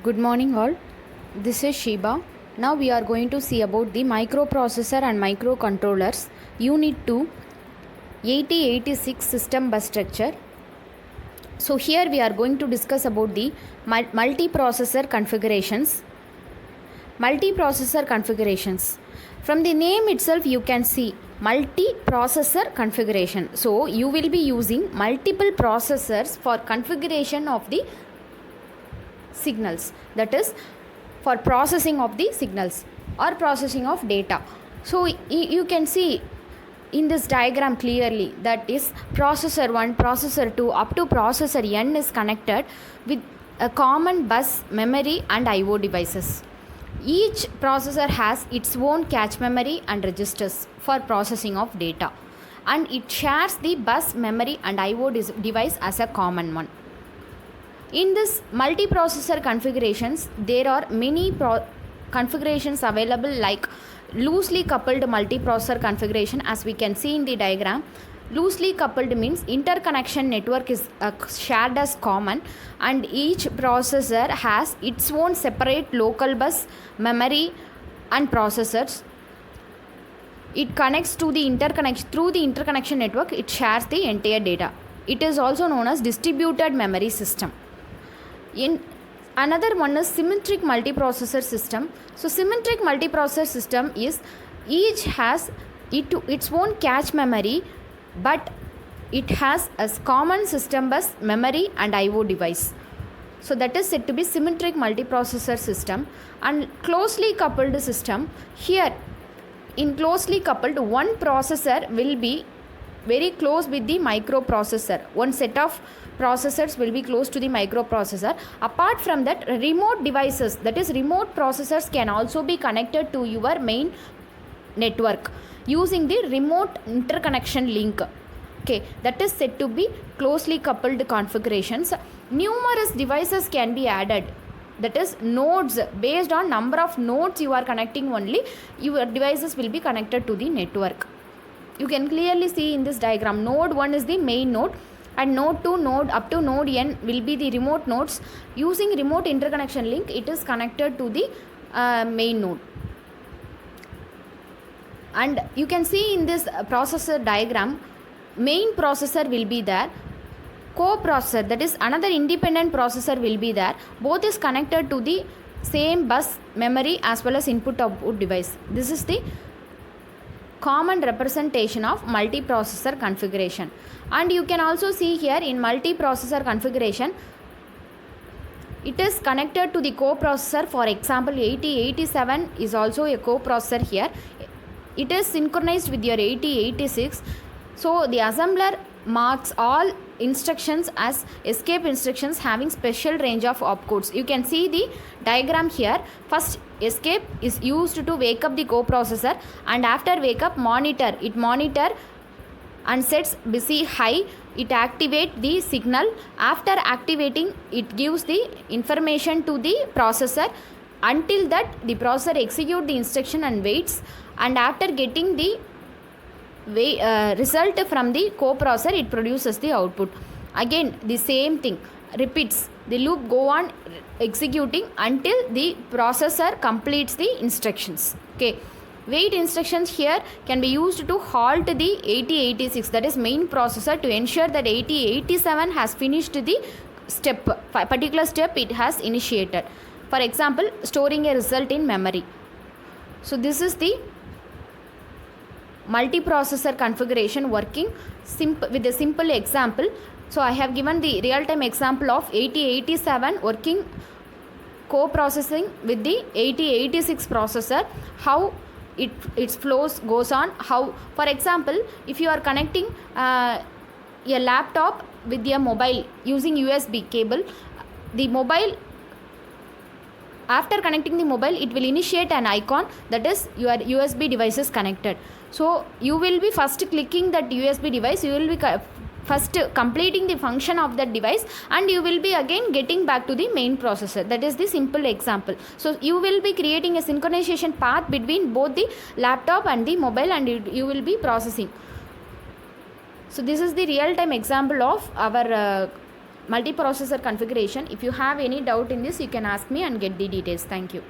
Good morning all. This is Shiba. Now we are going to see about the microprocessor and microcontrollers Unit 2 8086 system bus structure. So here we are going to discuss about the multiprocessor configurations. Multiprocessor configurations. From the name itself you can see multiprocessor configuration. So you will be using multiple processors for configuration of the signals, that is for processing of the signals or processing of data. So you can see in this diagram clearly that is processor 1, processor 2 up to processor n is connected with a common bus memory and IO devices. Each processor has its own cache memory and registers for processing of data, and it shares the bus memory and IO device as a common one. In this multiprocessor configurations, there are many configurations available, like loosely coupled multiprocessor configuration. As we can see in the diagram, loosely coupled means interconnection network is shared as common, and each processor has its own separate local bus, memory and processors. It connects to the interconnection through the interconnection network. It shares the entire data. It is also known as distributed memory system. In another one is symmetric multiprocessor system. So symmetric multiprocessor system is each has its own cache memory, but it has a common system bus, memory and IO device. So that is said to be symmetric multiprocessor system. And closely coupled system, here in closely coupled, one processor will be very close with the microprocessor. One set of processors will be close to the microprocessor. Apart from that, remote devices, that is remote processors, can also be connected to your main network using the remote interconnection link. Okay, that is said to be closely coupled configurations. Numerous devices can be added, that is nodes. Based on number of nodes you are connecting, only your devices will be connected to the network. You can clearly see in this diagram, node 1 is the main node, and node 2, node up to node n will be the remote nodes. Using remote interconnection link, it is connected to the main node. And you can see in this processor diagram, main processor will be there, coprocessor, that is another independent processor will be there. Both is connected to the same bus, memory as well as input output device. This is the common representation of multiprocessor configuration. And you can also see here in multiprocessor configuration, it is connected to the coprocessor. For example, 8087 is also a coprocessor here. It is synchronized with your 8086. So the assembler marks all instructions as escape instructions having special range of opcodes. You can see the diagram here. First, escape is used to wake up the coprocessor, and after wake up, it monitor and sets busy high. It activate the signal. After activating, it gives the information to the processor. Until that, the processor execute the instruction and waits, and after getting the result from the coprocessor, it produces the output. Again the same thing repeats. The loop go on executing until the processor completes the instructions. Okay, wait instructions here can be used to halt the 8086, that is main processor, to ensure that 8087 has finished the particular step it has initiated. For example, storing a result in memory. So this is the multiprocessor configuration working with a simple example. So I have given the real-time example of 8087 working co-processing with the 8086 processor, how its flows goes on. How, for example, if you are connecting a laptop with your mobile using USB cable, the mobile, after connecting the mobile, it will initiate an icon, that is your USB device is connected. So you will be first clicking that USB device, you will be first completing the function of that device, and you will be again getting back to the main processor. That is the simple example. So you will be creating a synchronization path between both the laptop and the mobile, and you will be processing. So this is the real time example of our multiprocessor configuration. If you have any doubt in this, you can ask me and get the details. Thank you.